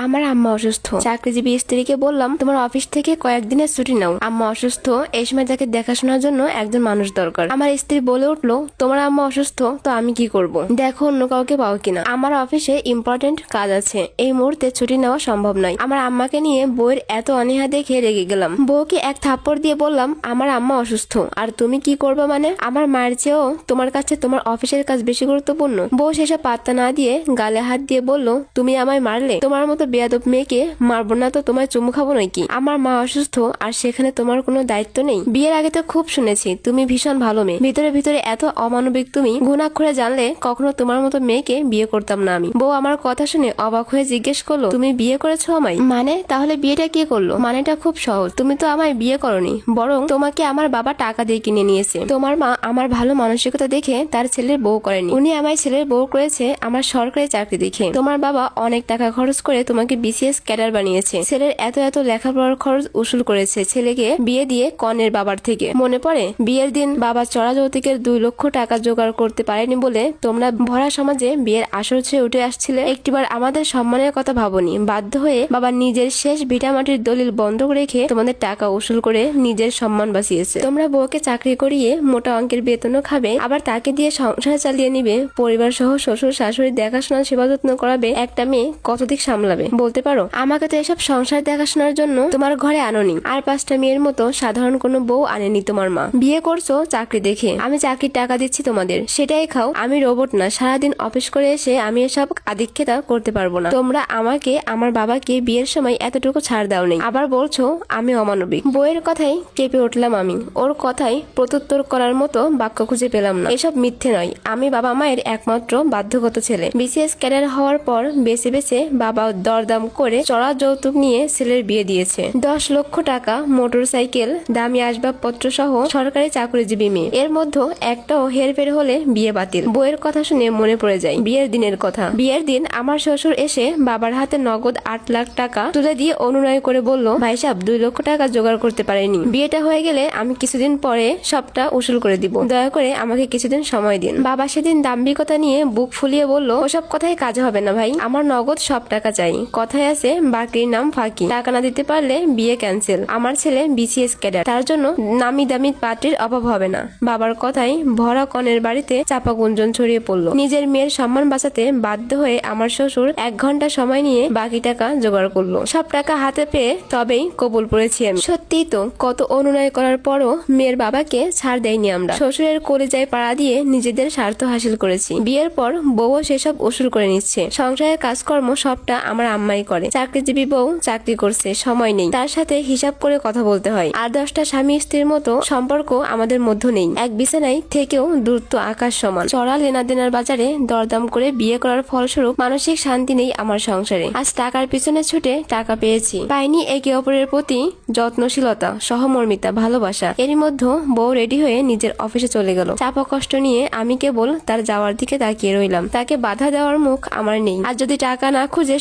আমার আম্মা অসুস্থ। চাকরিজীবী স্ত্রীকে বললাম, তোমার অফিস থেকে কয়েকদিনের ছুটি নাও, আম্মা অসুস্থ, এই সময় তাকে দেখাশোনার জন্য একজন মানুষ দরকার। আমার স্ত্রী বলে উঠলো, তোমার আম্মা অসুস্থ তো আমি কি করব? দেখো অন্য কাউকে পাও কিনা, আমার অফিসে ইম্পর্টেন্ট কাজ আছে, এই মুহূর্তে ছুটি নেওয়া সম্ভব নয়। আমার আম্মাকে নিয়ে বউয়ের এত অনীহা দেখে রেগে গেলাম। বউকে এক থাপ্পড় দিয়ে বললাম, আমার আম্মা অসুস্থ আর তুমি কি করবে? মানে আমার মায়ের চেয়েও তোমার কাছে তোমার অফিসের কাজ বেশি গুরুত্বপূর্ণ? বউ সেসব পাত্তা না দিয়ে গালে হাত দিয়ে বলল, তুমি আমায় মারলে? তোমার মতো বেয়াদব মেয়েকে মারবো না তো তোমায় চুমু খাবো নাকি? আমার মা অসুস্থ আর সেখানে তোমার কোনো দায়িত্ব নেই? বিয়ের আগে তো খুব শুনেছি তুমি ভীষণ ভালো মেয়ে, ভিতরে ভিতরে এত অমানবিক তুমি। ঘুণাক্ষরে জানলে কখনো তোমার মতো মেয়েকে বিয়ে করতাম না আমি। বউ আমার কথা শুনে অবাক হয়ে জিজ্ঞেস করলো, তুমি বিয়ে করেছো আমায়? মানে তাহলে বিয়েটা কে করলো? মানেটা খুব সহজ, তুমি তো আমায় বিয়ে করনি, বরং তোমাকে আমার বাবা টাকা দিয়ে কিনে নিয়েছে। তোমার মা আমার ভালো মানসিকতা দেখে তার ছেলের বউ করেনি, উনি আমায় ছেলের বউ করেছে আমার সরকারি চাকরি দেখে। তোমার বাবা অনেক টাকা খরচ করে তোমাকে বিসিএস ক্যাডার বানিয়েছে, ছেলের এত এত লেখাপড়ার খরচ উসুল করেছে ছেলেকে বিয়ে দিয়ে কনের বাবার থেকে। মনে পড়ে বিয়ের দিন বাবা চড়া যৌতুকের 2 লক্ষ টাকা জোগাড় করতে পারেনি বলে তোমরা ভরা সমাজে বিয়ের আসর ছেড়ে উঠে আসছিলে। একটিবার আমাদের সম্মানের কথা ভাবনি, বাধ্য হয়ে বাবা নিজের শেষ ভিটামাটির দলিল বন্ধক রেখে তোমাদের টাকা উসুল করে নিজের সম্মান বাঁচিয়েছে। তোমরা বউকে চাকরি করিয়ে মোটা অঙ্কের বেতনও খাবে, আবার তাকে দিয়ে সংসার চালিয়ে নিবে, পরিবার সহ শ্বশুর শাশুড়ি দেখাশোনা সেবা যত্ন করাবে। একটা মেয়ে কত দিক সামলাবে বলতে পারো? আমাকে তো এসব সংসার দেখাশোনার জন্য তোমার ঘরে আনোনি, আর 5টা মেয়ের মতো সাধারণ কোনো বউ আনেনি তোমার মা। বিয়ে করছো চাকরি দেখে, আমি চাকরির টাকা দিচ্ছি তোমাদের, সেটাই খাও। আমি রোবট না, সারাদিন অফিস করে এসে আমি এসব আদিক্ষেতা করতে পারবো না। তোমরা আমাকে আমার বাবাকে বিয়ের সময় এতটুকু ছাড় দাও নেই, আবার বলছো আমি অমানবিক। বইয়ের কথাই কেঁপে উঠলাম আমি, ওর কথাই প্রত্যুত্তর করার মতো বাক্য খুঁজে পেলাম না। এসব মিথ্যে নয়, আমি বাবা মায়ের একমাত্র বাধ্যগত ছেলে। বিসিএস ক্যাডার হওয়ার পর বেছে বেছে বাবা দরদাম করে চড়া যৌতুক নিয়ে ছেলের বিয়ে দিয়েছে। 10 লক্ষ টাকা, মোটর সাইকেল, দামি আসবাবপত্র সহ সরকারি চাকরিজীবী মেয়ে, এর মধ্যে একটাও হেরফের হলে বিয়ে বাতিল। বইয়ের কথা শুনে মনে পড়ে যায় বিয়ের দিনের কথা। বিয়ের দিন আমার শ্বশুর এসে বাবার হাতে নগদ 8 লাখ টাকা তুলে দিয়ে অনুনয় করে বলল, ভাই সাহেব 2 লক্ষ টাকা জোগাড় করতে পারেনি, বিয়েটা হয়ে গেলে আমি কিছুদিন পরে সবটা উসুল করে দিব, দয়া করে আমাকে কিছুদিন সময় দিন। বাবা সেদিন দাম্ভিকতা নিয়ে বুক ফুলিয়ে বলল, ওসব কথাই কাজ হবে না ভাই, আমার নগদ সব টাকা চাই। কথায় আছে বাকির নাম ফাঁকি, টাকা না দিতে পারলে বিয়ে ক্যান্সেল। আমার ছেলে বিসিএস ক্যাডার, তার জন্য নামি দামি পাত্রীর অভাব হবে না। বাবার কথাই ভরা কনের বাড়িতে চাপা গুঞ্জন ছড়িয়ে পড়লো। নিজের মেয়ের সম্মান বাঁচাতে বাধ্য হয়ে আমার শ্বশুর 1 ঘন্টা সময় নিয়ে বাকি টাকা জোগাড় করলো। সব টাকা হাতে পেয়ে তবেই কবুল পড়েছি আমি। সত্যিই তো, কত অনুনয় করার পরও মেয়ের বাবাকে ছাড় দেয়নি আমরা। শ্বশুরের কলিজায় পাড়া দিয়ে নিজেদের স্বার্থ হাসিল করেছি। বিয়ের পর বউও সেসব উসুল করে নিচ্ছে। সংসারের কাজকর্ম সবটা আমার আম্মাই করে। চাকরিজীবী বউ চাকরি করছে, সময় নেই, তার সাথে হিসাব করে কথা বলতে হয়। আর 10টা স্বামী স্ত্রীর মতো সম্পর্ক আমাদের মধ্যে নেই। এক বিছানায় থেকেও দূরত্ব আকাশ সমান। চড়া লেনাদেনার বাজারে দরদাম করে বিয়ে করার ফলস্বরূপ মানসিক শান্তি নেই আমার সংসারে। আজ টাকার পিছনে ছুটে টাকা পেয়েছি, পাইনি একে অপরের প্রতি যত্নশীলতা, সহমর্মিতা, ভালোবাসা। এরই মধ্যে বউ রেডি হয়ে নিজের অফিসে চলে গেল। চাপা কষ্ট নিয়ে আমি কেবল তার যাওয়ার দিকে তাকিয়ে রইলাম। তাকে বাধা দেওয়ার মুখ আমার নেই। আর যদি টাকা না খুঁজে